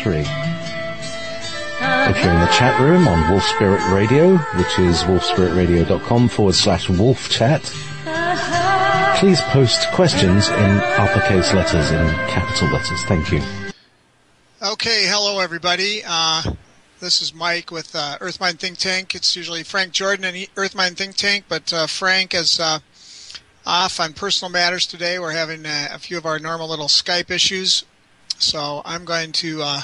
3. If you're in the chat room on Wolf Spirit Radio, which is wolfspiritradio.com/wolf chat, please post questions in uppercase letters, in capital letters. Thank you. Okay, hello everybody. This is Mike with Earthmind Think Tank. It's usually Frank Jordan and Earthmind Think Tank, but Frank is off on personal matters today. We're having a few of our normal little Skype issues, so I'm going to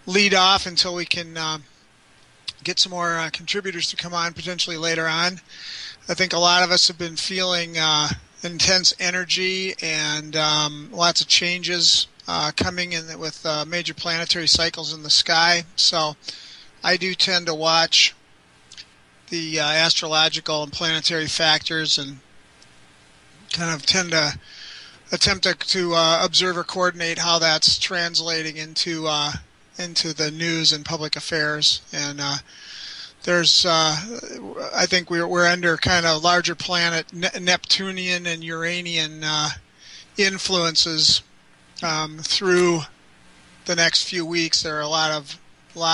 lead off until we can get some more contributors to come on potentially later on. I think a lot of us have been feeling intense energy and lots of changes coming in with major planetary cycles in the sky. So I do tend to watch the astrological and planetary factors and kind of tend to attempt to observe or coordinate how that's translating into the news and public affairs. And there's I think we're under kind of larger planet Neptunian and Uranian influences through the next few weeks. There are a lot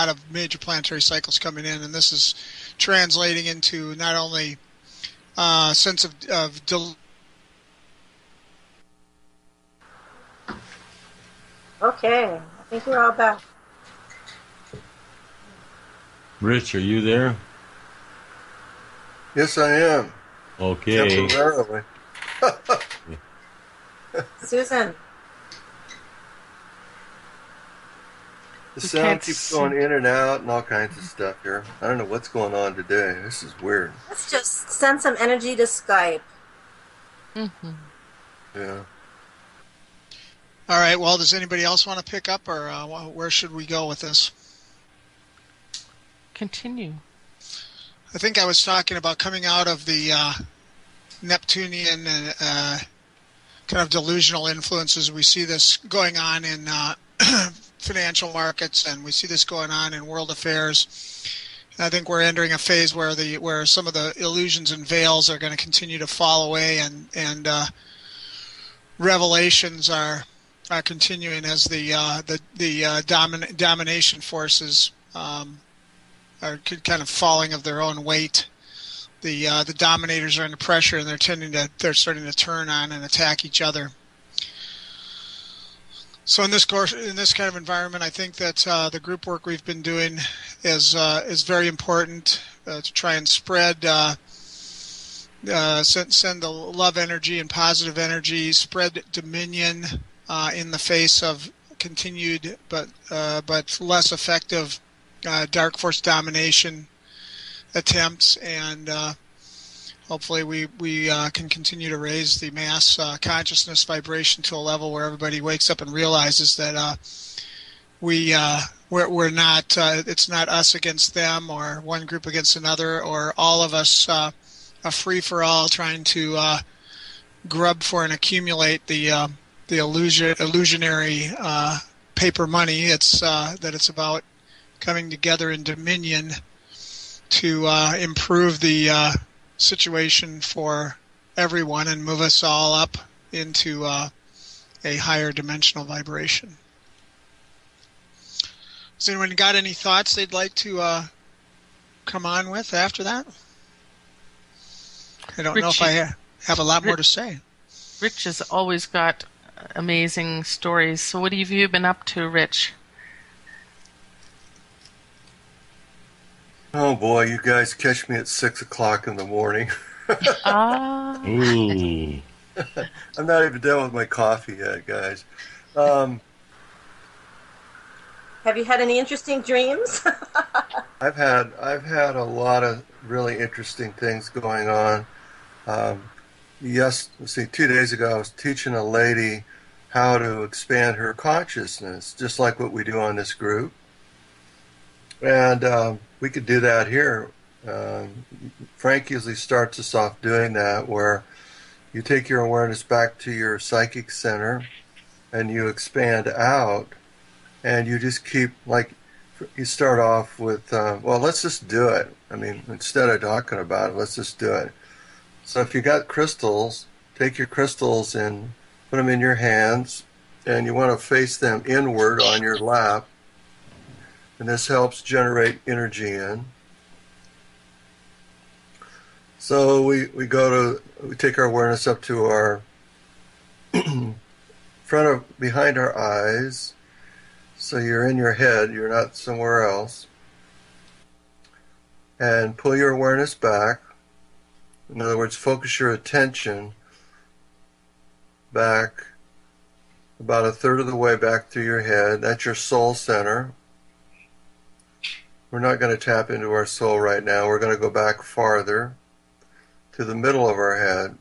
of major planetary cycles coming in, and this is translating into not only sense of Okay, I think we're all back. Rich, are you there? Yes, I am. Okay. Temporarily. Susan. The sound keeps going in and out and all kinds of stuff here. I don't know what's going on today. This is weird. Let's just send some energy to Skype. Mm-hmm. Yeah. All right, well, does anybody else want to pick up, or where should we go with this? Continue. I think I was talking about coming out of the Neptunian kind of delusional influences. We see this going on in financial markets, and we see this going on in world affairs. And I think we're entering a phase where some of the illusions and veils are going to continue to fall away, and revelations are continuing as the domination forces are kind of falling of their own weight. The dominators are under pressure, and they're starting to turn on and attack each other. So in this kind of environment, I think that the group work we've been doing is very important to try and spread, send the love energy and positive energy, spread dominion in the face of continued but less effective dark force domination attempts, and hopefully we can continue to raise the mass consciousness vibration to a level where everybody wakes up and realizes that we're not it's not us against them, or one group against another, or all of us a free for all trying to grub for and accumulate the illusionary paper money. It's about coming together in dominion to improve the situation for everyone and move us all up into a higher dimensional vibration. Has anyone got any thoughts they'd like to come on with after that? I don't know if I have a lot more to say. Rich has always got amazing stories. So what have you been up to, Rich? Oh boy, you guys catch me at 6 o'clock in the morning. Ah. Ooh. I'm not even done with my coffee yet, guys. Have you had any interesting dreams? I've had a lot of really interesting things going on. Let's see, 2 days ago I was teaching a lady how to expand her consciousness, just like what we do on this group. And we could do that here. Frank usually starts us off doing that, where you take your awareness back to your psychic center and you expand out, and you just keep, like, you start off with, well, let's just do it. I mean, instead of talking about it, let's just do it. So if you got crystals, take your crystals and put them in your hands, and you want to face them inward on your lap, and this helps generate energy in. So we take our awareness up to our behind our eyes. So you're in your head, you're not somewhere else. And pull your awareness back. In other words, focus your attention back about a third of the way back through your head. That's your soul center. We're not going to tap into our soul right now. We're going to go back farther to the middle of our head.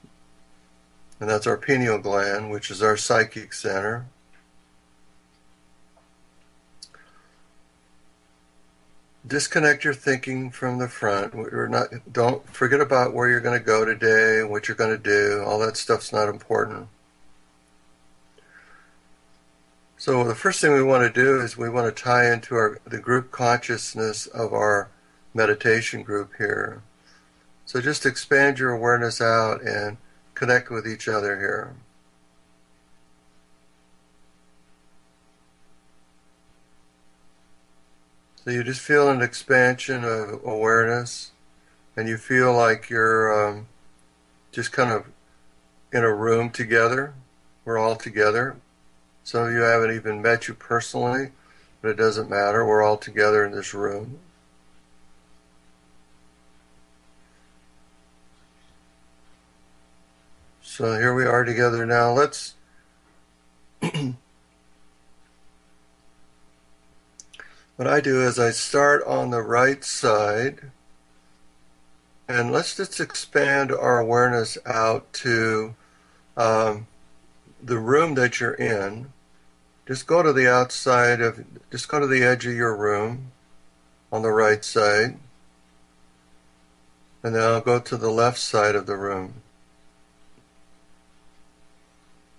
And that's our pineal gland, which is our psychic center. Disconnect your thinking from the front. Don't forget about where you're going to go today, what you're going to do. All that stuff's not important. So the first thing we want to do is we want to tie into the group consciousness of our meditation group here. So just expand your awareness out and connect with each other here. So you just feel an expansion of awareness, and you feel like you're just kind of in a room together. We're all together. Some of you haven't even met you personally, but it doesn't matter. We're all together in this room. So here we are together now. Let's what I do is I start on the right side, and let's just expand our awareness out to the room that you're in. Just go to the just go to the edge of your room on the right side, and then I'll go to the left side of the room.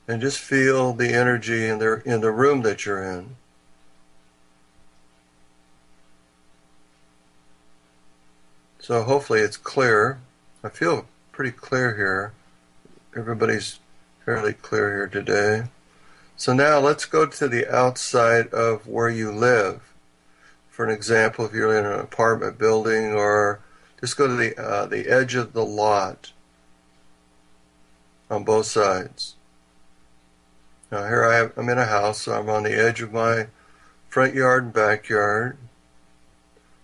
And just feel the energy in the room that you're in. So hopefully it's clear. I feel pretty clear here. Everybody's fairly clear here today. So now let's go to the outside of where you live. For an example, if you're in an apartment building, or just go to the edge of the lot on both sides. Now here I'm in a house, so I'm on the edge of my front yard and backyard.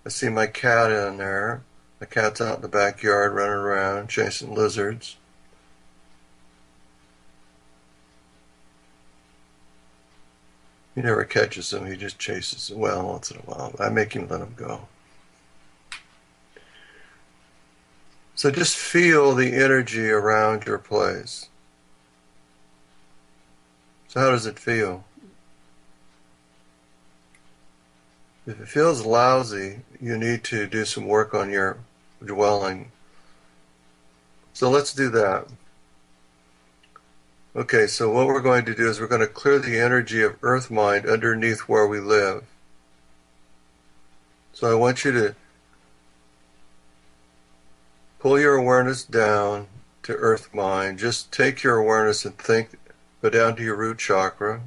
I see my cat in there. The cat's out in the backyard running around chasing lizards. He never catches them, he just chases them. Well, once in a while, I make him let them go. So just feel the energy around your place. So how does it feel? If it feels lousy, you need to do some work on your dwelling. So let's do that. Okay, so what we're going to do is we're going to clear the energy of Earth Mind underneath where we live. So I want you to pull your awareness down to Earth Mind. Just take your awareness and go down to your root chakra.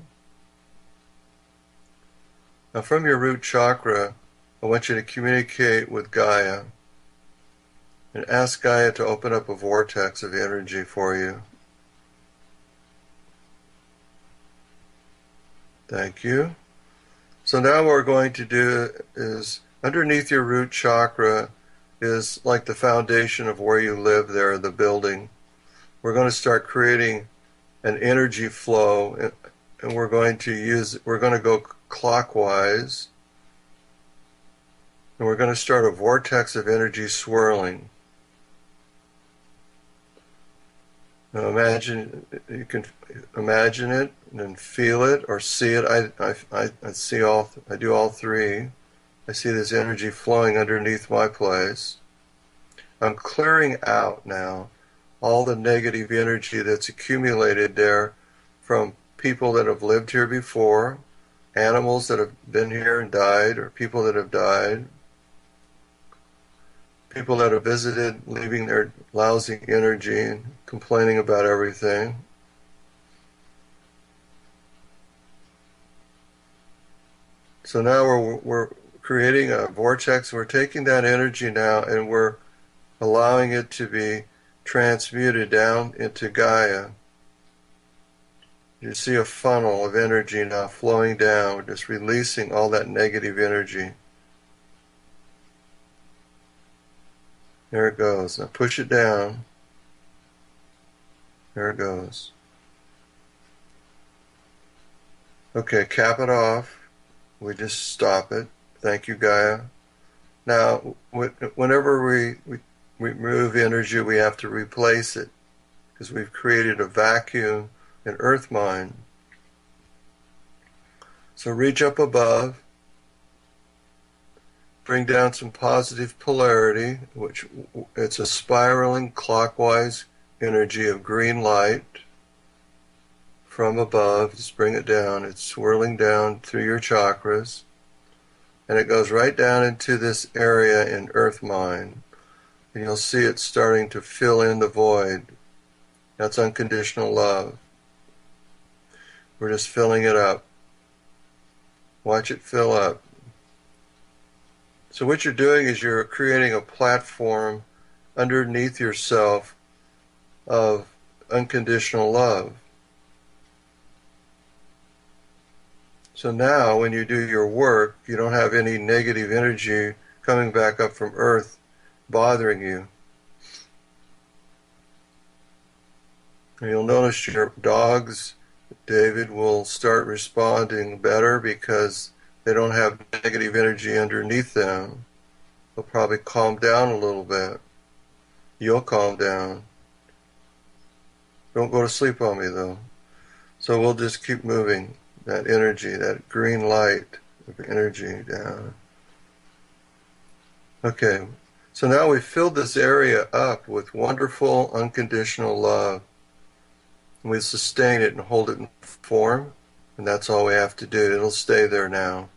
Now from your root chakra, I want you to communicate with Gaia and ask Gaia to open up a vortex of energy for you. Thank you. So now what we're going to do is, underneath your root chakra is like the foundation of where you live there, the building. We're going to start creating an energy flow, and we're going to go clockwise, and we're going to start a vortex of energy swirling. Now you can imagine it and then feel it or see it. I do all three. I see this energy flowing underneath my place. I'm clearing out now all the negative energy that's accumulated there from people that have lived here before, animals that have been here and died, or people that have died, people that have visited, leaving their lousy energy and complaining about everything. So now we're creating a vortex. We're taking that energy now and we're allowing it to be transmuted down into Gaia. You see a funnel of energy now flowing down. We're just releasing all that negative energy. There it goes. Now push it down. There it goes. Okay, cap it off. We just stop it. Thank you, Gaia. Now, whenever we remove energy, we have to replace it because we've created a vacuum in Earth Mind. So reach up above, bring down some positive polarity, which it's a spiraling clockwise energy of green light from above. Just bring it down. It's swirling down through your chakras, and it goes right down into this area in Earth Mind, and you'll see it starting to fill in the void. That's unconditional love. We're just filling it up. Watch it fill up. So what you're doing is you're creating a platform underneath yourself of unconditional love. So now when you do your work, you don't have any negative energy coming back up from Earth bothering you. And you'll notice your dogs, David, will start responding better because they don't have negative energy underneath them. They'll probably calm down a little bit. You'll calm down. Don't go to sleep on me, though. So we'll just keep moving that energy, that green light of energy down. Okay, so now we've filled this area up with wonderful, unconditional love. And we sustain it and hold it in form, and that's all we have to do. It'll stay there now.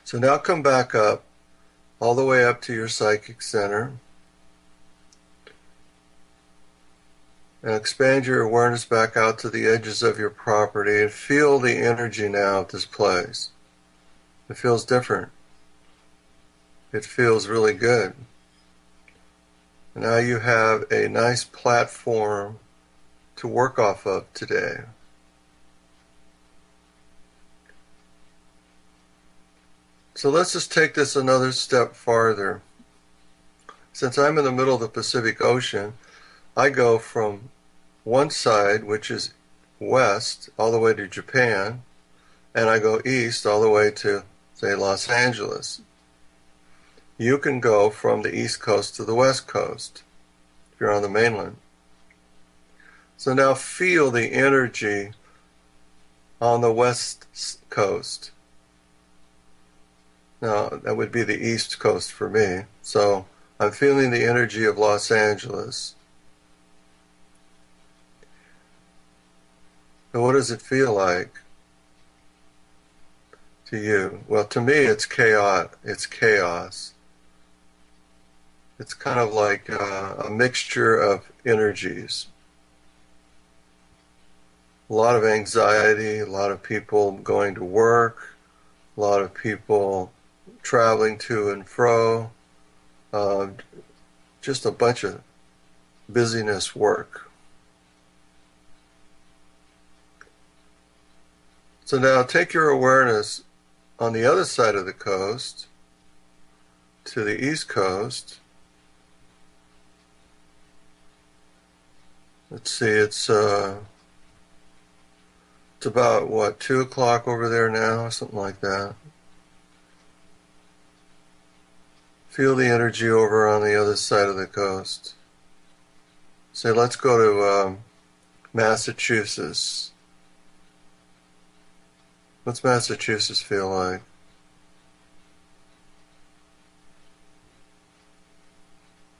So now come back up, all the way up to your psychic center, and expand your awareness back out to the edges of your property and feel the energy now of this place. It feels different. It feels really good. Now you have a nice platform to work off of today. So let's just take this another step farther. Since I'm in the middle of the Pacific Ocean, I go from one side, which is west, all the way to Japan, and I go east all the way to, say, Los Angeles. You can go from the East Coast to the West Coast if you're on the mainland. So now feel the energy on the West Coast. Now, that would be the East Coast for me. So I'm feeling the energy of Los Angeles. So what does it feel like to you? Well, to me, it's chaos. It's chaos. It's kind of like a mixture of energies. A lot of anxiety, a lot of people going to work, a lot of people traveling to and fro, just a bunch of busyness work. So now take your awareness on the other side of the coast to the East Coast. Let's see, it's about, what, 2 o'clock over there now, something like that. Feel the energy over on the other side of the coast. Say, let's go to Massachusetts. What's Massachusetts feel like?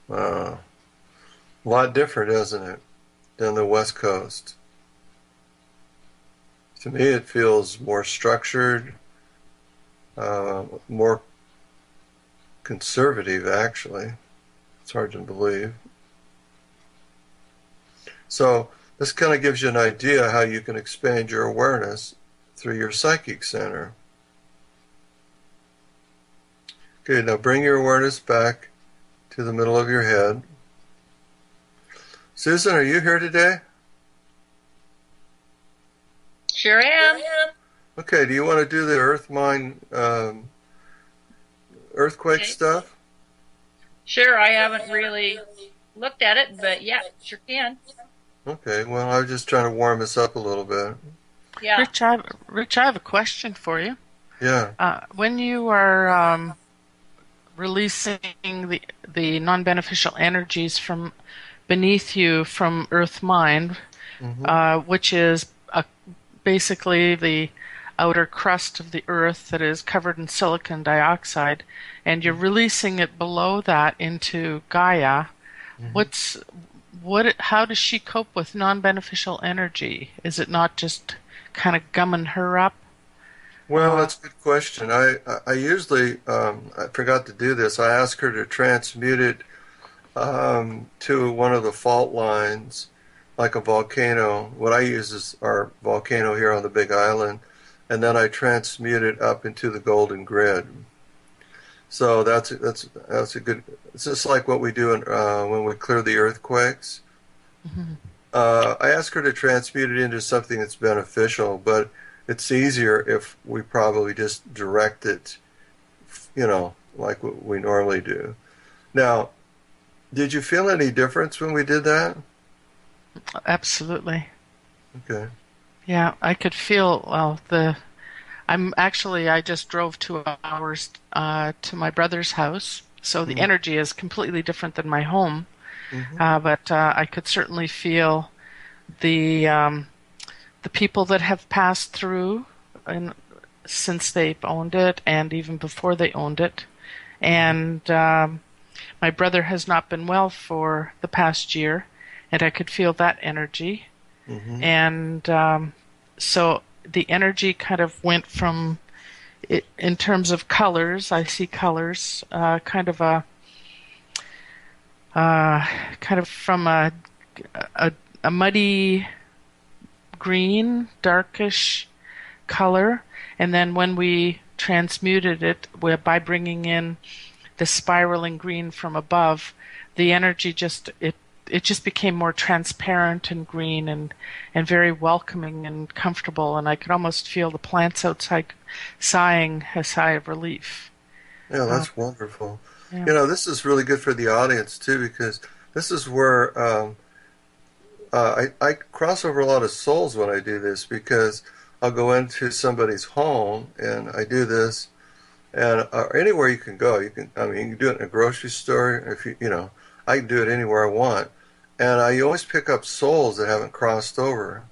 A lot different, isn't it, than the West Coast? To me, it feels more structured, more conservative, actually. It's hard to believe. So this kind of gives you an idea how you can expand your awareness through your psychic center. Okay, now bring your awareness back to the middle of your head. Susan, are you here today? Sure am. Okay, do you want to do the earth mind earthquake Okay. stuff? Sure, I haven't really looked at it, but yeah, sure can. Okay, well, I was just trying to warm us up a little bit. Yeah. Rich, I have a question for you. Yeah. When you are releasing the non-beneficial energies from beneath you from Earth Mind, which is basically the outer crust of the Earth that is covered in silicon dioxide, and you're releasing it below that into Gaia, how does she cope with non-beneficial energy? Is it not just kind of gumming her up? Well, that's a good question. I usually, I forgot to do this. I ask her to transmute it to one of the fault lines, like a volcano. What I use is our volcano here on the Big Island, and then I transmute it up into the golden grid. So that's a good. It's just like what we do when we clear the earthquakes. I ask her to transmute it into something that's beneficial, but it's easier if we probably just direct it, like what we normally do. Now, did you feel any difference when we did that? Absolutely. Okay. Yeah, I could feel I just drove 2 hours to my brother's house, so the energy is completely different than my home. But I could certainly feel the people that have passed through since they've owned it, and even before they owned it. And my brother has not been well for the past year, and I could feel that energy. And so the energy kind of went from, in terms of colors, I see colors, kind of from a muddy green, darkish color, and then when we transmuted it by bringing in the spiraling green from above, the energy just became more transparent and green and very welcoming and comfortable, and I could almost feel the plants outside sighing a sigh of relief. Yeah, that's wonderful. Yeah. This is really good for the audience too, because this is where I cross over a lot of souls when I do this, because I'll go into somebody's home and I do this, and anywhere you can go, you can do it in a grocery store. If I can do it anywhere I want, and you always pick up souls that haven't crossed over,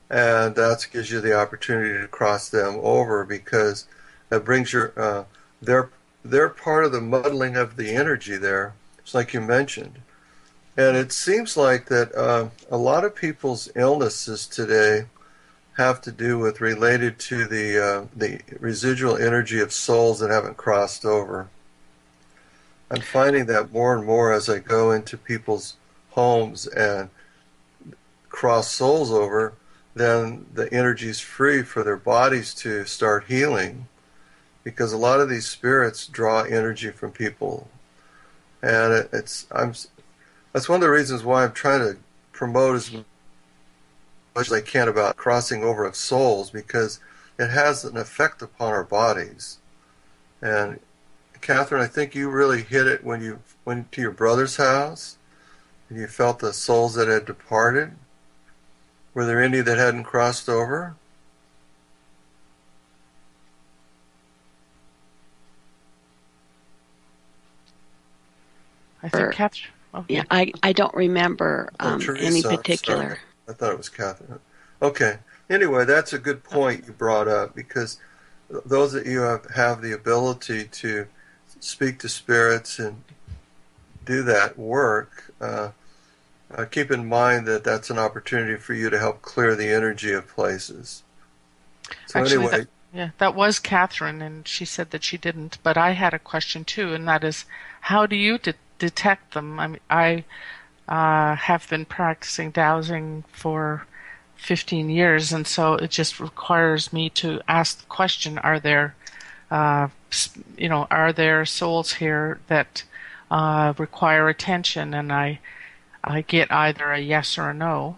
and that gives you the opportunity to cross them over, because that brings your they're part of the muddling of the energy there. It's like you mentioned. And it seems like that a lot of people's illnesses today have to do with related to the residual energy of souls that haven't crossed over. I'm finding that more and more as I go into people's homes and cross souls over, then the energy's free for their bodies to start healing, because a lot of these spirits draw energy from people. And that's one of the reasons why I'm trying to promote as much as I can about crossing over of souls, because it has an effect upon our bodies. And Catherine, I think you really hit it when you went to your brother's house and you felt the souls that had departed. Were there any that hadn't crossed over? I think Catherine. Oh, Yeah, I don't remember Teresa, any particular. sorry. I thought it was Catherine. Okay. Anyway, that's a good point you brought up, because those that you have the ability to speak to spirits and do that work, keep in mind that that's an opportunity for you to help clear the energy of places. So Actually, anyway, that was Catherine, and she said that she didn't. But I had a question too, and that is, how do you detect them? I mean, I have been practicing dowsing for 15 years, and so it just requires me to ask the question: are there are there souls here that require attention? And I get either a yes or a no.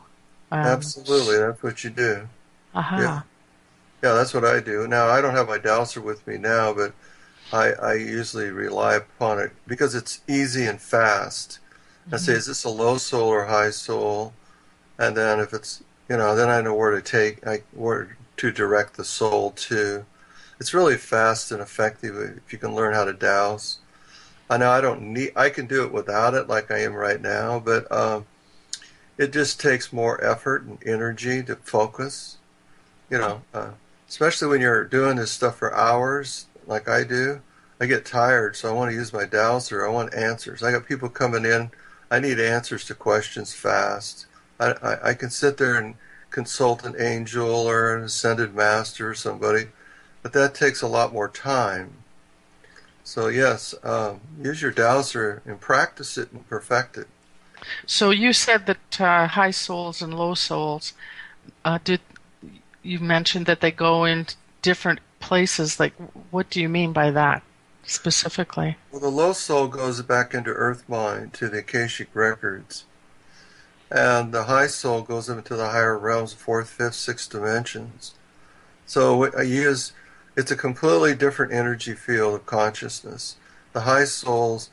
Absolutely, that's what you do. Uh-huh. Yeah, that's what I do. Now, I don't have my dowser with me now, but I usually rely upon it because it's easy and fast. I say, is this a low soul or high soul? And then if it's, then I know where to direct the soul to. It's really fast and effective if you can learn how to dowse. I know I can do it without it like I am right now, but it just takes more effort and energy to focus, especially when you're doing this stuff for hours like I do. I get tired, so I want to use my dowser. I want answers. I got people coming in. I need answers to questions fast. I can sit there and consult an angel or an ascended master or somebody, but that takes a lot more time. So yes, use your dowser and practice it and perfect it. So you said that high souls and low souls, you mentioned that they go in different places. Like, what do you mean by that specifically? Well, the low soul goes back into Earth Mind to the Akashic Records. And the high soul goes into the higher realms, 4th, 5th, 6th dimensions. So it's a completely different energy field of consciousness. The high souls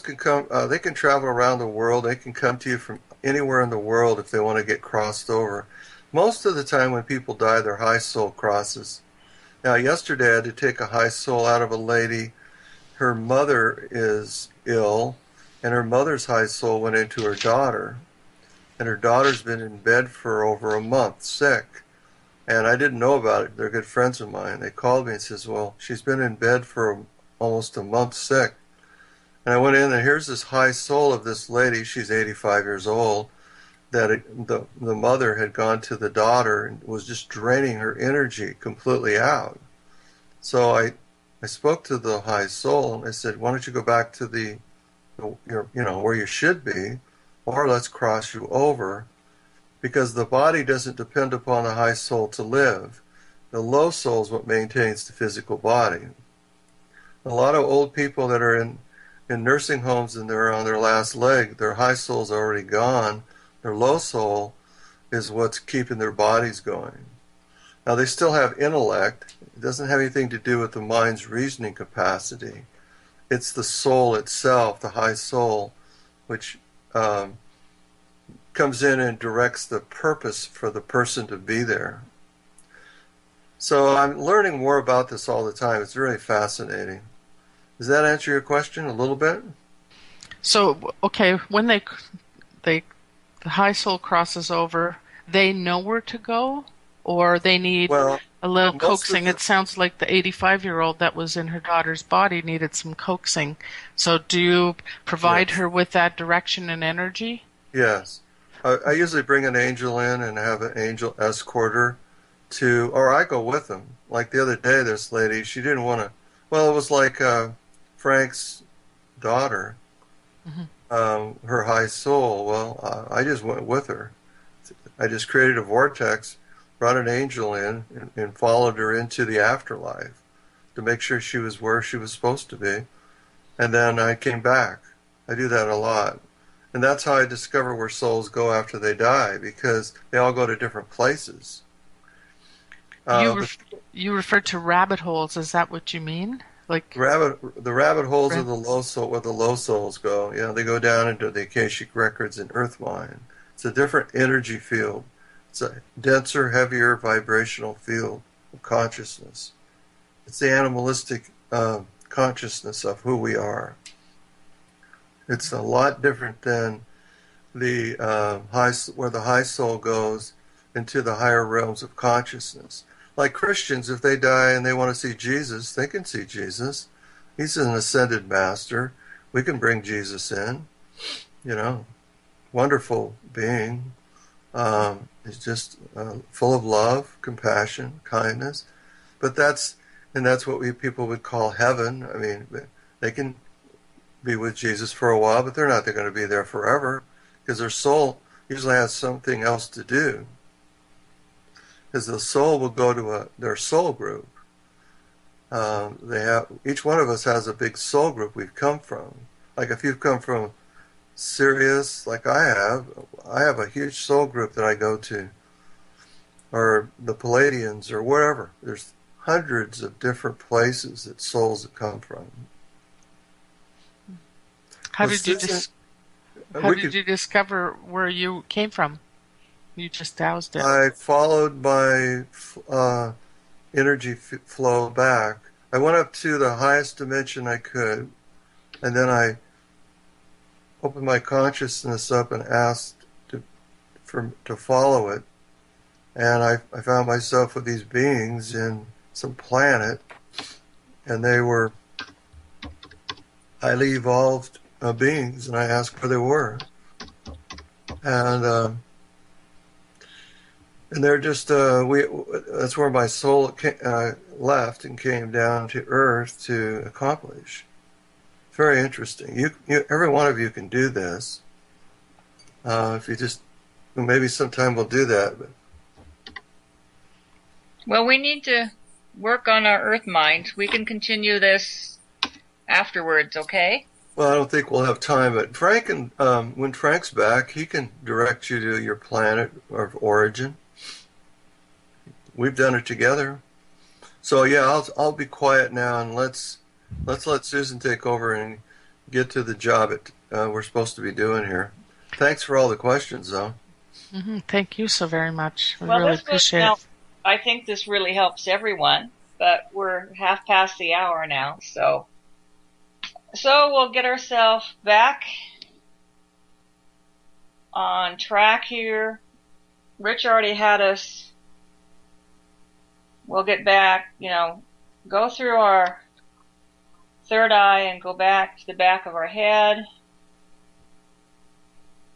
can come, they can travel around the world. They can come to you from anywhere in the world if they want to get crossed over. Most of the time when people die, their high soul crosses. Now, yesterday I had to take a high soul out of a lady. Her mother is ill, and her mother's high soul went into her daughter. And her daughter's been in bed for over a month, sick. And I didn't know about it. They're good friends of mine. They called me and says, well, she's been in bed for almost a month sick. And I went in, and here's this high soul of this lady. She's 85 years old. That the mother had gone to the daughter and was just draining her energy completely out. So I spoke to the high soul, and I said, why don't you go back to where you should be, or let's cross you over, because the body doesn't depend upon the high soul to live. The low soul is what maintains the physical body. A lot of old people that are in nursing homes and they're on their last leg, their high soul's already gone. Their low soul is what's keeping their bodies going. Now, they still have intellect. It doesn't have anything to do with the mind's reasoning capacity. It's the soul itself, the high soul, which comes in and directs the purpose for the person to be there. So I'm learning more about this all the time. It's really fascinating. Does that answer your question a little bit? So, okay, when the high soul crosses over, they know where to go, or they need a little coaxing? It sounds like the 85-year-old that was in her daughter's body needed some coaxing. So do you provide her with that direction and energy? Yes. I usually bring an angel in and have an angel escort her or I go with them. Like the other day, this lady, she didn't want to, it was like Frank's daughter. Her high soul, I just went with her. I just created a vortex, brought an angel in, and followed her into the afterlife to make sure she was where she was supposed to be. And then I came back. I do that a lot. And that's how I discover where souls go after they die, because they all go to different places. You refer to rabbit holes. Is that what you mean? Like the rabbit holes of the low soul, where the low souls go. Yeah, they go down into the Akashic Records in Earth Mind. It's a different energy field. It's a denser, heavier vibrational field of consciousness. It's the animalistic consciousness of who we are. It's a lot different than the where the high soul goes into the higher realms of consciousness. Like Christians, if they die and they want to see Jesus, they can see Jesus. He's an ascended master. We can bring Jesus in. Wonderful being. He's just full of love, compassion, kindness. But that's what people would call heaven. I mean, they can be with Jesus for a while, but they're not going to be there forever, because their soul usually has something else to do. Because the soul will go to their soul group. Each one of us has a big soul group we've come from. Like if you've come from Sirius, like I have a huge soul group that I go to, or the Palladians, or wherever. There's hundreds of different places that souls have come from. How did you discover where you came from? You just doused it. I followed my energy flow back. I went up to the highest dimension I could, and then I opened my consciousness up and asked to follow it. And I found myself with these beings in some planet, and they were highly evolved beings, and I asked where they were. And they're just, that's where my soul left and came down to Earth to accomplish. Very interesting. Every one of you can do this. If you just, maybe sometime we'll do that. But. Well, we need to work on our Earth mind. We can continue this afterwards, okay? Well, I don't think we'll have time, but Frank, and when Frank's back, he can direct you to your planet of origin. We've done it together. So yeah, I'll be quiet now, and let's let Susan take over and get to the job we're supposed to be doing here. Thanks for all the questions, though. Mm-hmm. Thank you so very much. We well, really appreciate it. I think this really helps everyone, but we're half past the hour now, so we'll get ourselves back on track here. Rich already had us. We'll get back, go through our third eye and go back to the back of our head.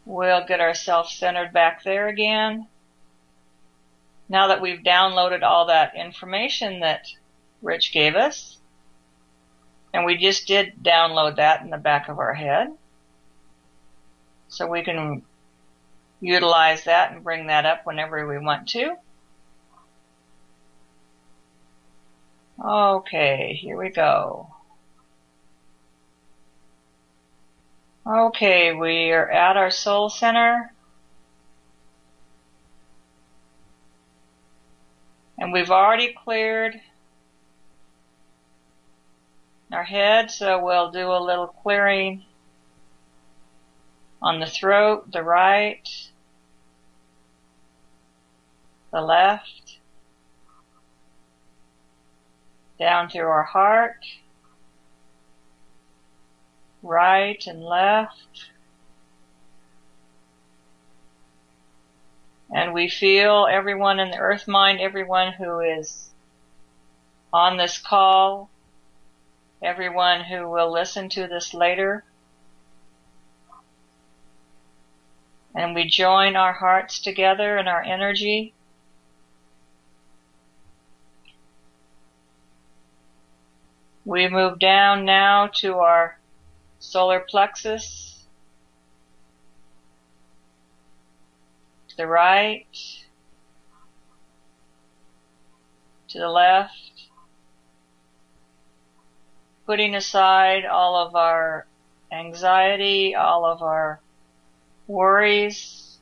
We'll get ourselves centered back there again. Now that we've downloaded all that information that Rich gave us, and we just did download that in the back of our head, so we can utilize that and bring that up whenever we want to. Okay, here we go. Okay, we are at our soul center. And we've already cleared our head, so we'll do a little clearing on the throat, the right, the left, down through our heart, right and left. And we feel everyone in the earth mind, everyone who is on this call, everyone who will listen to this later. And we join our hearts together and our energy. We move down now to our solar plexus, to the right, to the left, putting aside all of our anxiety, all of our worries.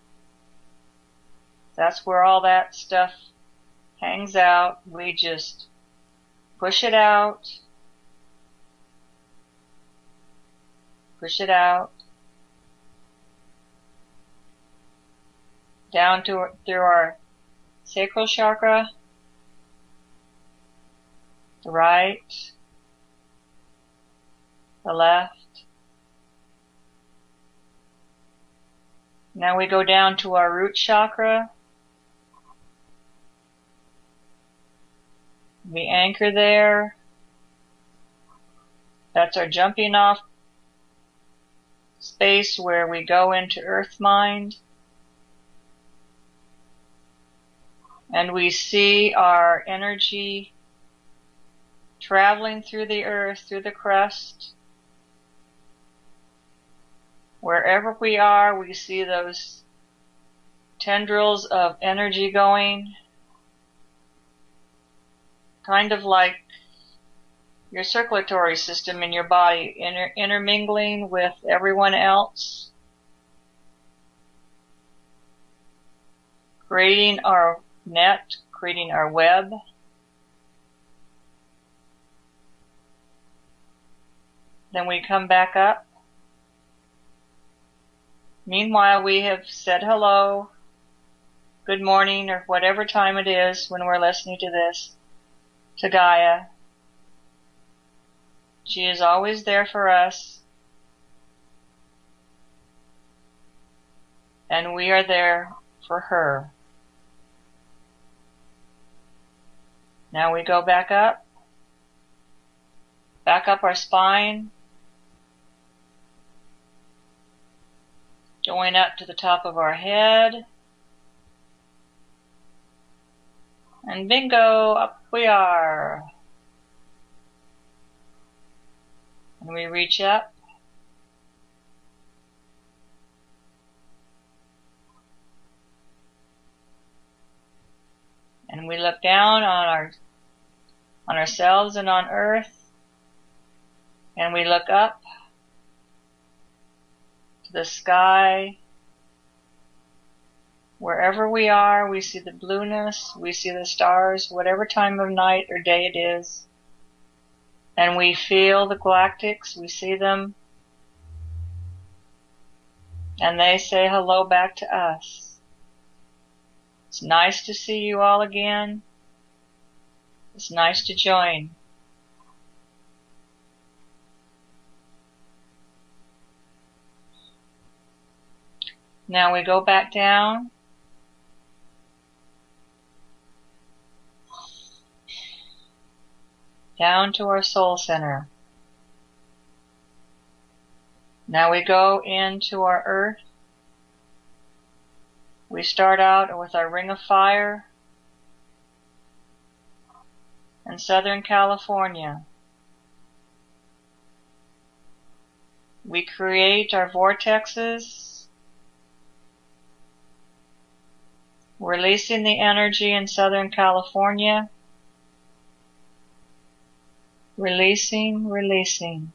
That's where all that stuff hangs out. We just push it out. Push it out. Down through our sacral chakra. The right. The left. Now we go down to our root chakra. We anchor there. That's our jumping off space where we go into earth mind. And we see our energy traveling through the earth, through the crust. Wherever we are, we see those tendrils of energy going, kind of like your circulatory system in your body, intermingling with everyone else, creating our net, creating our web. Then we come back up. Meanwhile, we have said hello, good morning, or whatever time it is when we're listening to this, to Gaia. She is always there for us, and we are there for her. Now we go back up our spine, going up to the top of our head, and bingo, up we are. And we reach up, and we look down on ourselves and on Earth, and we look up to the sky. Wherever we are, we see the blueness, we see the stars, whatever time of night or day it is. And we feel the galactics, we see them, and they say hello back to us. It's nice to see you all again. It's nice to join. Now we go back down. Down to our soul center. Now we go into our earth. We start out with our ring of fire in Southern California. We create our vortexes, releasing the energy in Southern California. Releasing.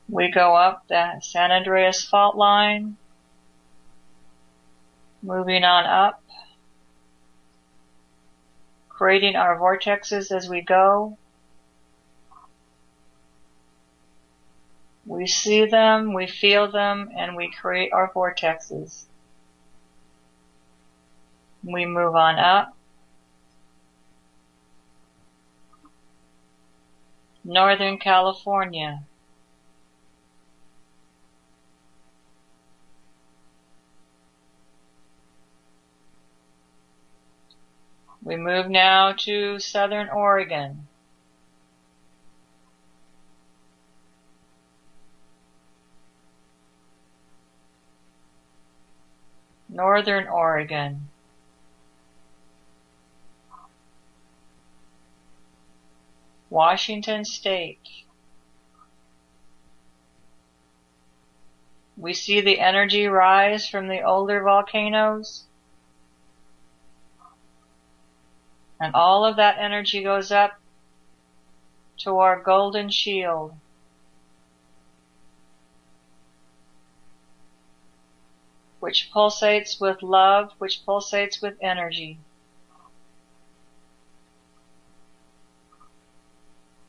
We go up the San Andreas fault line, moving on up, creating our vortexes as we go. We see them, we feel them, and we create our vortexes. We move on up. Northern California. We move now to Southern Oregon. Northern Oregon. Washington State. We see the energy rise from the older volcanoes, and all of that energy goes up to our golden shield. Which pulsates with love, which pulsates with energy.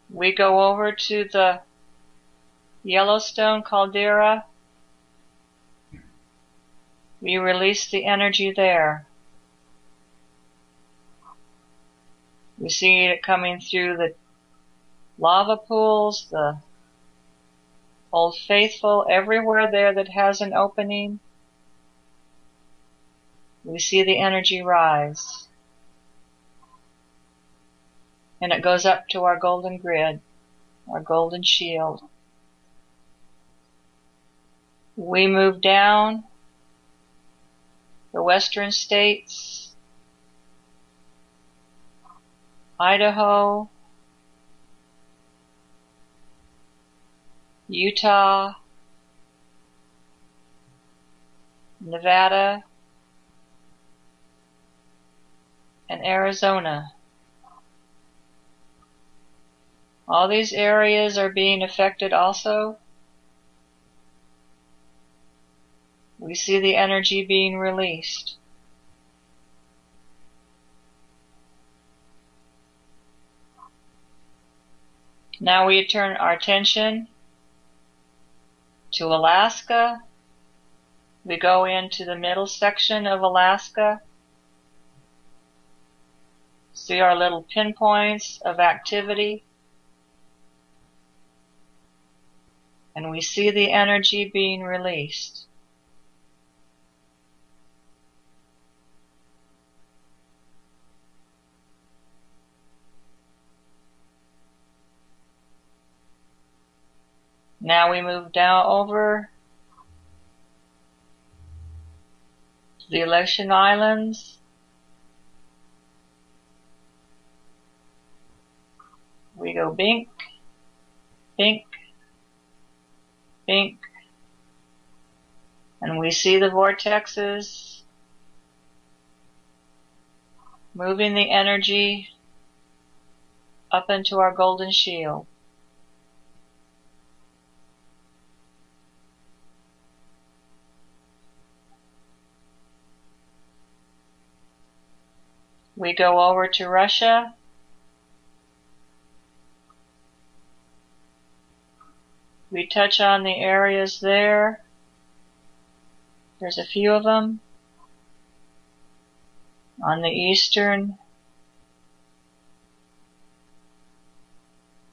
We go over to the Yellowstone caldera. We release the energy there. We see it coming through the lava pools, the Old Faithful, everywhere there that has an opening. We see the energy rise. And it goes up to our golden grid, our golden shield. We move down the western states, Idaho, Utah, Nevada, and Arizona. All these areas are being affected also. We see the energy being released. Now we turn our attention to Alaska. We go into the middle section of Alaska. See our little pinpoints of activity. And we see the energy being released. Now we move down over to the Aleutian Islands. We go bink, bink, bink, and we see the vortexes moving the energy up into our golden shield. We go over to Russia. We touch on the areas there. There's a few of them. On the eastern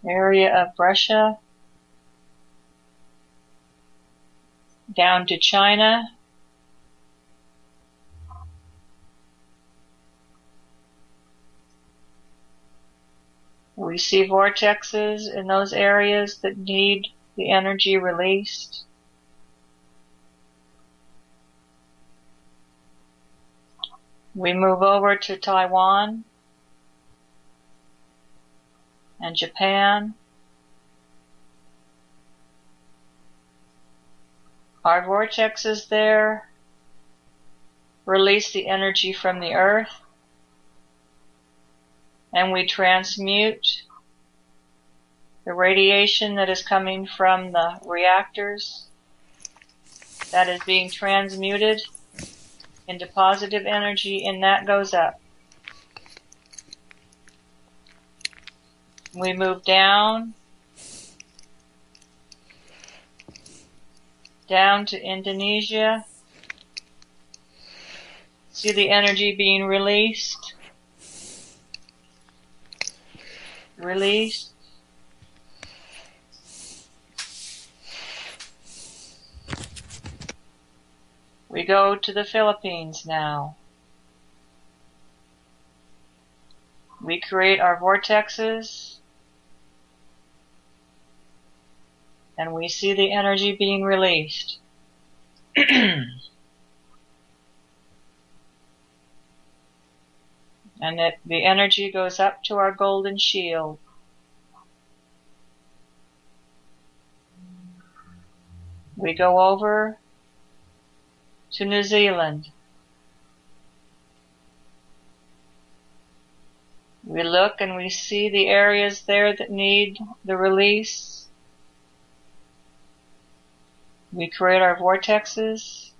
area of Russia. Down to China. We see vortexes in those areas that need the energy released. We move over to Taiwan and Japan. Our vortexes there release the energy from the earth, and we transmute the radiation that is coming from the reactors that is being transmuted into positive energy, and that goes up. We move down to Indonesia. See the energy being released. Released. We go to the Philippines now. We create our vortexes, and we see the energy being released. And the energy goes up to our golden shield. We go over to New Zealand. We look and we see the areas there that need the release. We create our vortexes,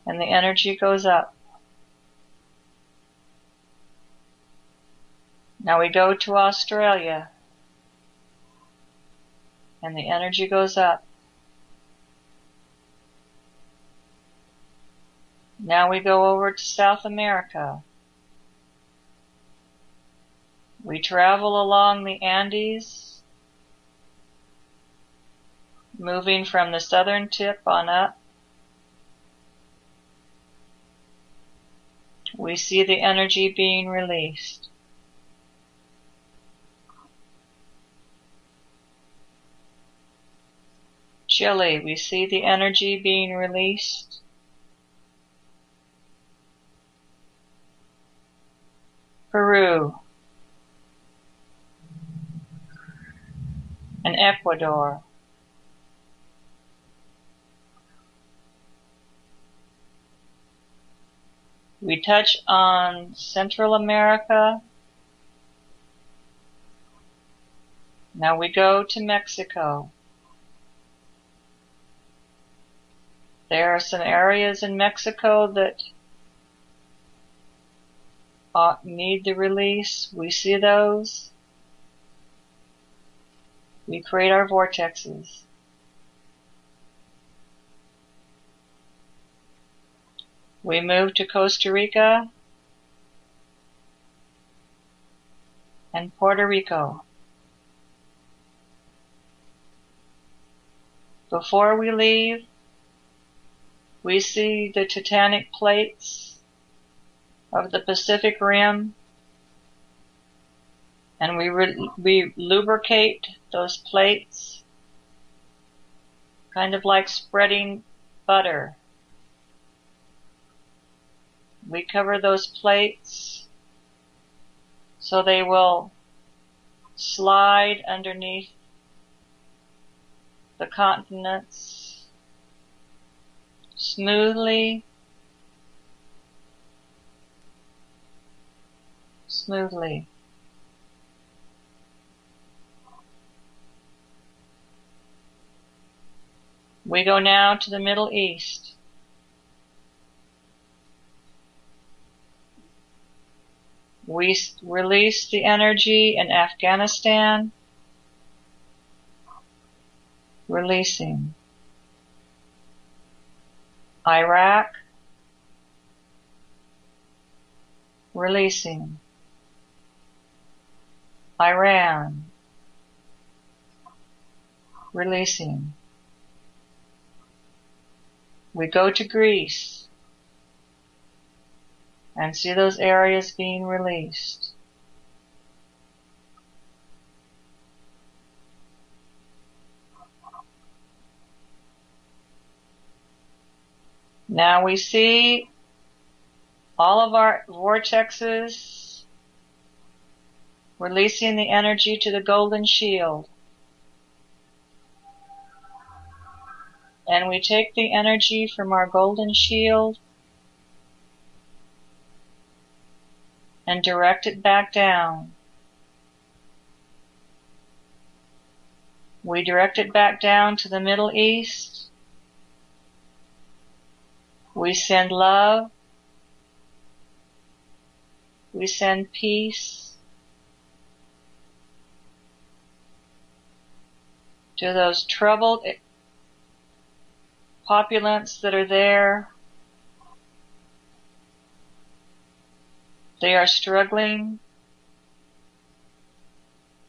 and the energy goes up. Now we go to Australia, and the energy goes up. Now we go over to South America. We travel along the Andes, moving from the southern tip on up. We see the energy being released. Chile, we see the energy being released. Peru and Ecuador. We touch on Central America Now we go to Mexico. There are some areas in Mexico that need the release. We see those. We create our vortexes. We move to Costa Rica and Puerto Rico. Before we leave, we see the tectonic plates of the Pacific Rim, and we lubricate those plates, kind of like spreading butter. We cover those plates so they will slide underneath the continents smoothly. We go now to the Middle East. We release the energy in Afghanistan, releasing Iraq, releasing Iran, releasing. We go to Greece and see those areas being released. Now we see all of our vortexes releasing the energy to the golden shield. And we take the energy from our golden shield and direct it back down. We direct it back down to the Middle East. We send love. We send peace to those troubled populations that are there. They are struggling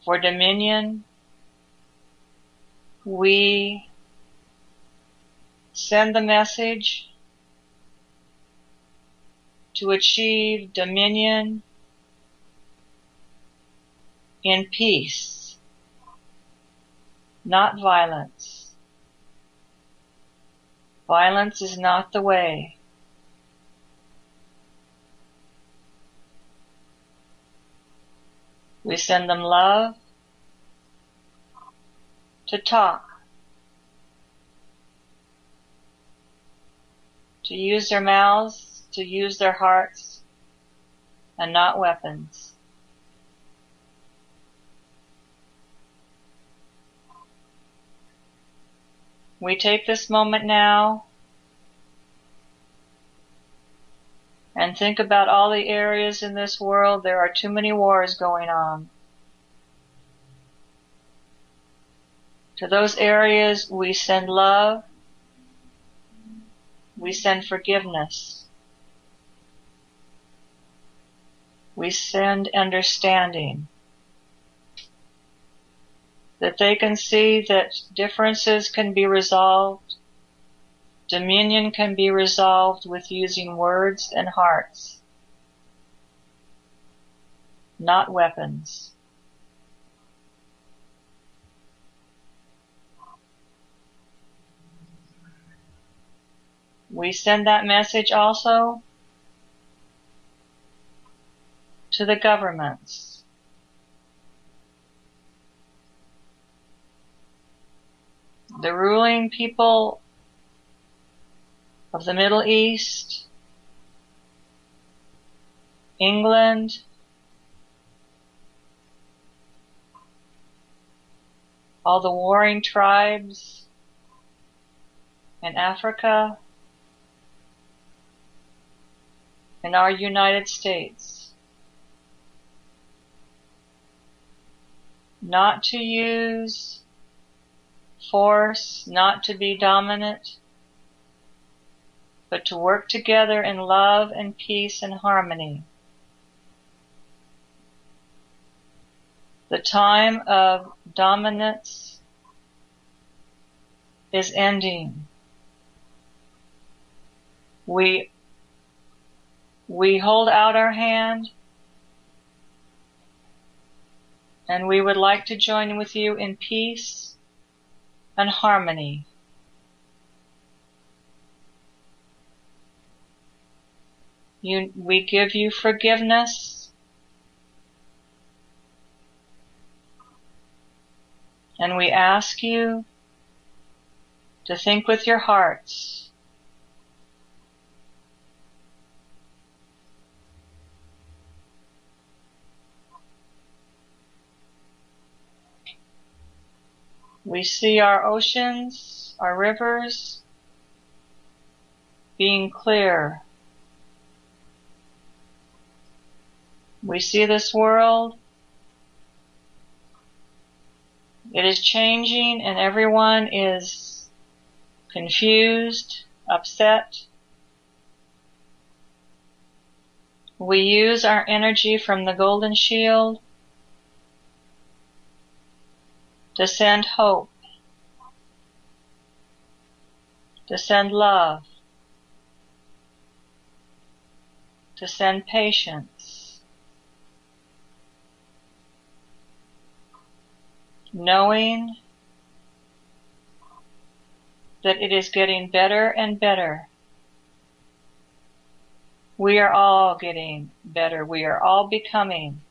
for dominion. We send the message to achieve dominion in peace, not violence. Violence is not the way. We send them love to talk, to use their mouths, to use their hearts, and not weapons. We take this moment now and think about all the areas in this world. There are too many wars going on. To those areas we send love, we send forgiveness, we send understanding, that they can see that differences can be resolved, dominion can be resolved with using words and hearts, not weapons. We send that message also to the governments. The ruling people of the Middle East, England, all the warring tribes in Africa, in our United States, not to use force, not to be dominant, but to work together in love and peace and harmony. The time of dominance is ending. We hold out our hand, and we would like to join with you in peace and harmony. We give you forgiveness, and we ask you to think with your hearts. We see our oceans, our rivers being clear. We see this world. It is changing and everyone is confused, upset. We use our energy from the Golden Shield to send hope, to send love, to send patience, knowing that it is getting better and better. We are all getting better. We are all becoming.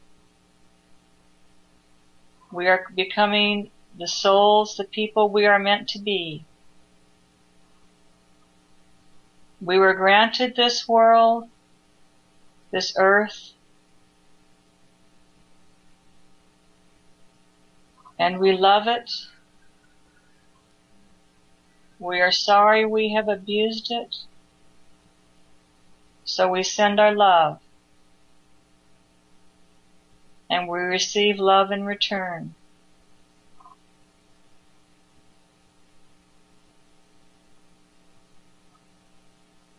We are becoming the souls, the people we are meant to be. We were granted this world, this earth, and we love it. We are sorry we have abused it, so we send our love, and we receive love in return.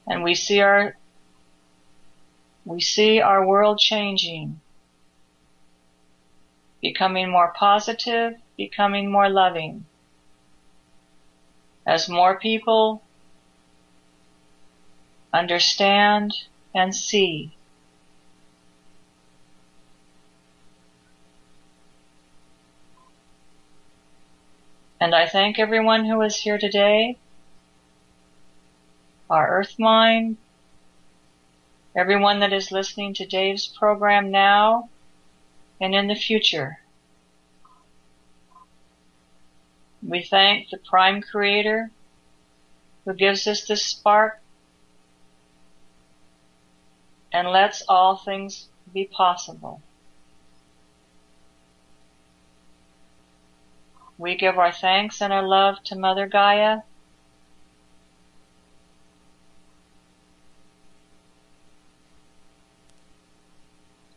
And we see our world changing, becoming more positive, becoming more loving, as more people understand and see. And I thank everyone who is here today, our Earth Mind, everyone that is listening to Dave's program now and in the future. We thank the Prime Creator who gives us this spark and lets all things be possible. We give our thanks and our love to Mother Gaia,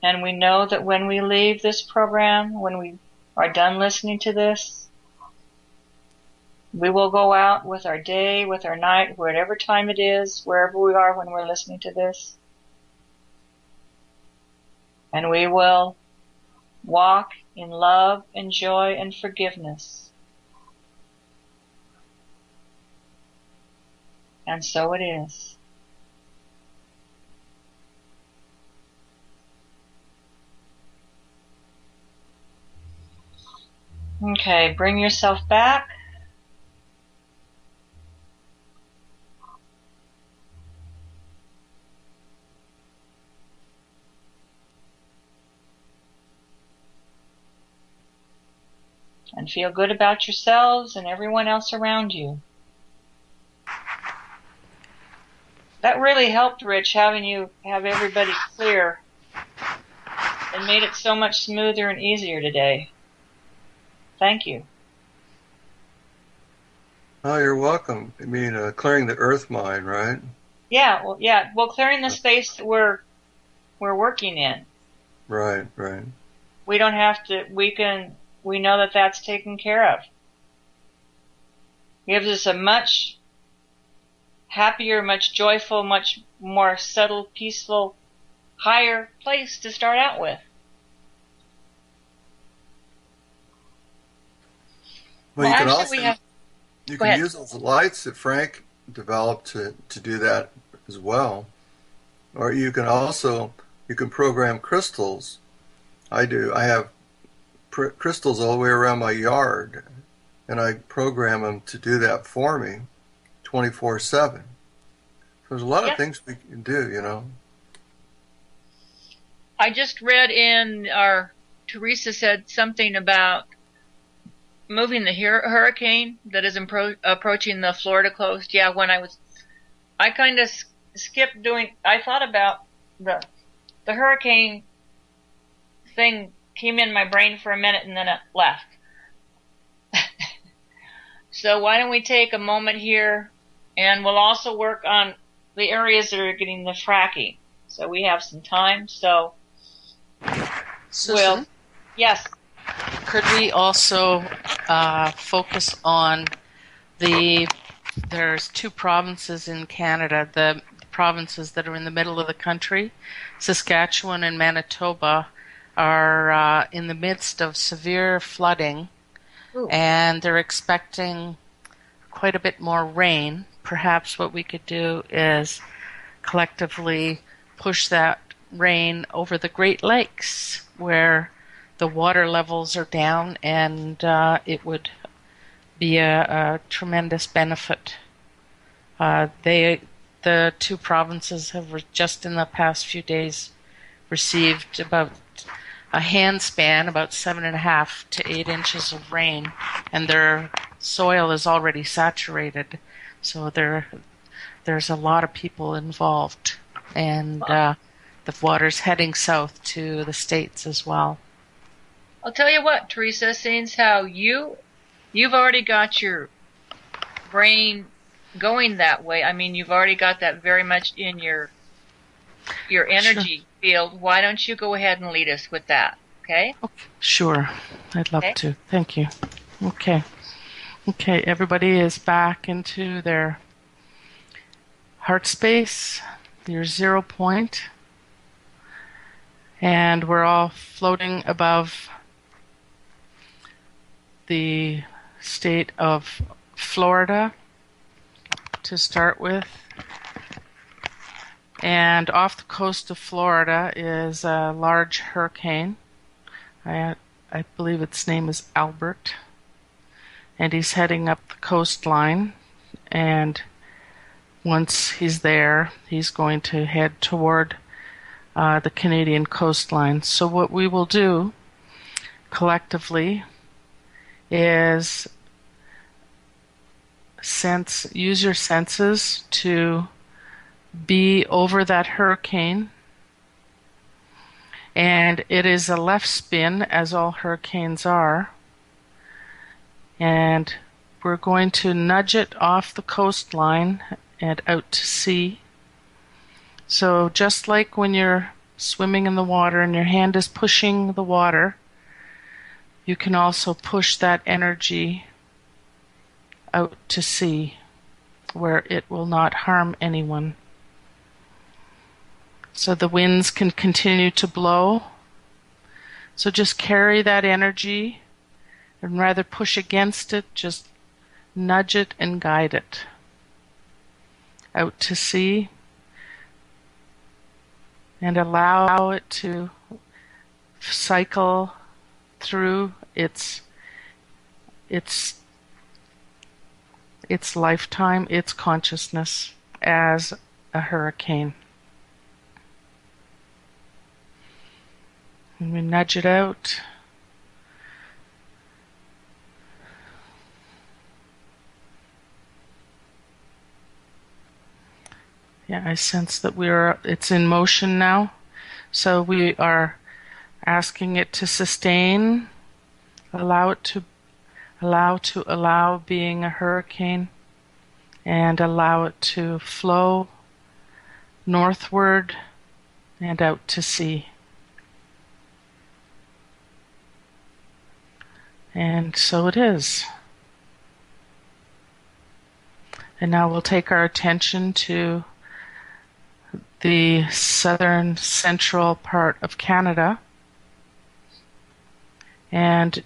and we know that when we leave this program, when we are done listening to this, we will go out with our day, with our night, whatever time it is, wherever we are when we're listening to this. And we will walk in love and joy and forgiveness. And so it is. Okay, bring yourself back. And feel good about yourselves and everyone else around you. That really helped, Rich, having you have everybody clear. It made it so much smoother and easier today. Thank you. Oh, you're welcome. I mean, clearing the earth mine, right? Yeah, well, clearing the space that we're working in. Right, right. We don't have to, we know that that's taken care of. Gives us a much happier, much joyful, much more settled, peaceful, higher place to start out with. Well, you can actually, also we have. you Go can ahead. use those lights that Frank developed to do that as well. Or you can program crystals. I do. I have crystals all the way around my yard, and I program them to do that for me 24/7. There's a lot of things we can do, you know. I just read Teresa said something about moving the hurricane that is approaching the Florida coast. Yeah, I kind of skipped I thought about the hurricane thing came in my brain for a minute and then it left. So why don't we take a moment here, and we'll also work on the areas that are getting the fracking. So we have some time, so Susan? Yes. Could we also focus on there's two provinces in Canada, the provinces that are in the middle of the country, Saskatchewan and Manitoba, are in the midst of severe flooding. Ooh. And they're expecting quite a bit more rain. Perhaps what we could do is collectively push that rain over the Great Lakes, where the water levels are down, and it would be a tremendous benefit. The two provinces have just in the past few days received about a handspan, about 7.5 to 8 inches of rain, and their soil is already saturated. So there's a lot of people involved, and the water's heading south to the States as well. I'll tell you what, Teresa, since how you've already got your brain going that way. I mean, you've already got that very much in your energy field. Why don't you go ahead and lead us with that, okay? Sure. I'd love to. Thank you. Okay, everybody is back into their heart space, your 0 point, and we're all floating above the state of Florida to start with. And off the coast of Florida is a large hurricane. I believe its name is Albert. And he's heading up the coastline. And once he's there, he's going to head toward the Canadian coastline. So what we will do collectively is use your senses to be over that hurricane, and it is a left spin, as all hurricanes are, and we're going to nudge it off the coastline and out to sea. So just like when you're swimming in the water and your hand is pushing the water, you can also push that energy out to sea where it will not harm anyone. So the winds can continue to blow. So just carry that energy, and rather push against it, just nudge it and guide it out to sea, and allow it to cycle through its lifetime, its consciousness as a hurricane. And we nudge it out. Yeah, I sense that it's in motion now. So we are asking it to sustain, allow it to allow being a hurricane, and allow it to flow northward and out to sea. And so it is. And now we'll take our attention to the southern central part of Canada, and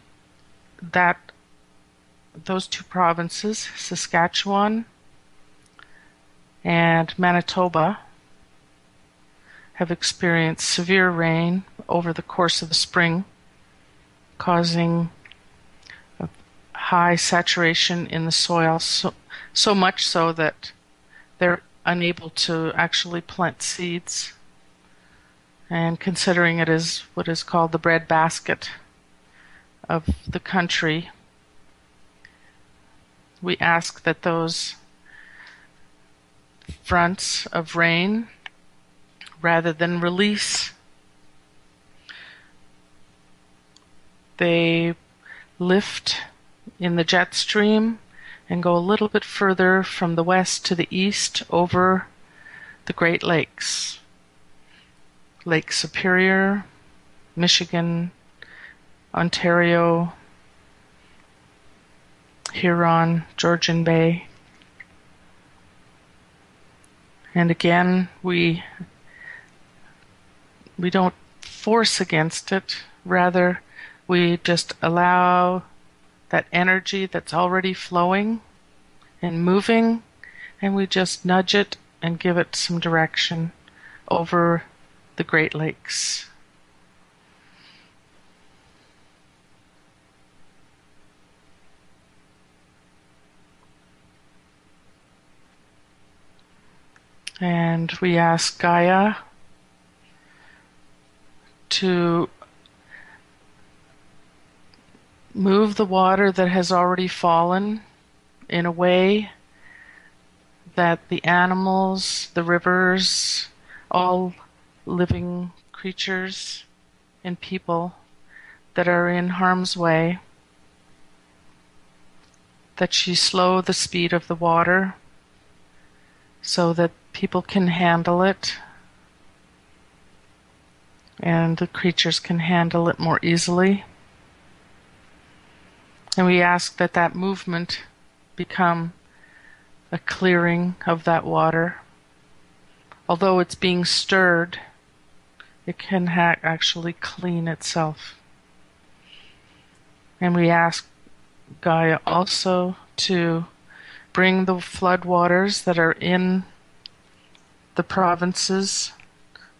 those two provinces, Saskatchewan and Manitoba, have experienced severe rain over the course of the spring, causing a high saturation in the soil, so much so that they're unable to actually plant seeds. And considering it is what is called the breadbasket of the country, we ask that those fronts of rain, rather than release, they lift in the jet stream and go a little bit further from the west to the east over the Great Lakes. Lake Superior, Michigan, Ontario, Huron, Georgian Bay. And again, we don't force against it. Rather, we just allow that energy that's already flowing and moving, and we just nudge it and give it some direction over the Great Lakes. And we ask Gaia to move the water that has already fallen in a way that the animals, the rivers, all living creatures and people that are in harm's way, that she slow the speed of the water so that people can handle it and the creatures can handle it more easily. And we ask that that movement become a clearing of that water. Although it's being stirred, it can actually clean itself. And we ask Gaia also to bring the flood waters that are in the provinces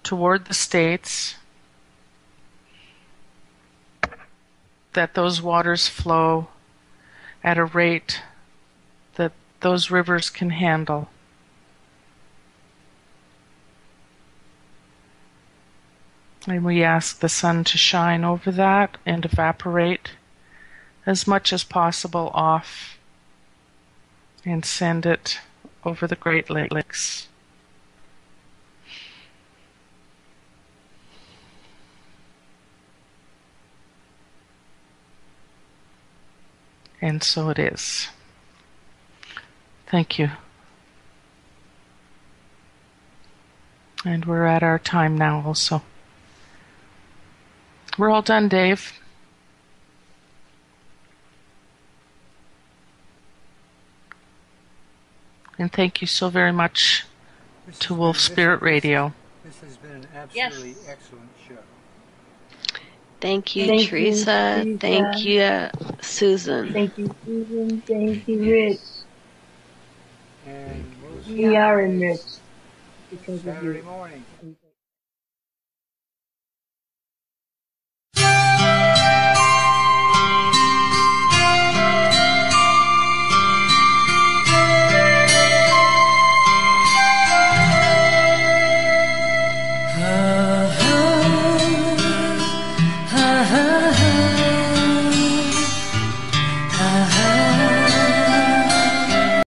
toward the states, that those waters flow at a rate that those rivers can handle. And we ask the sun to shine over that and evaporate as much as possible off and send it over the Great Lakes. And so it is. Thank you. And we're at our time now also. We're all done, Dave. And thank you so very much to Wolf Spirit Radio. This has been an absolutely excellent show. Thank you, Teresa. Thank you, Susan. Thank you, Susan. Thank you, Rich. And we are enriched because of Saturday you. morning.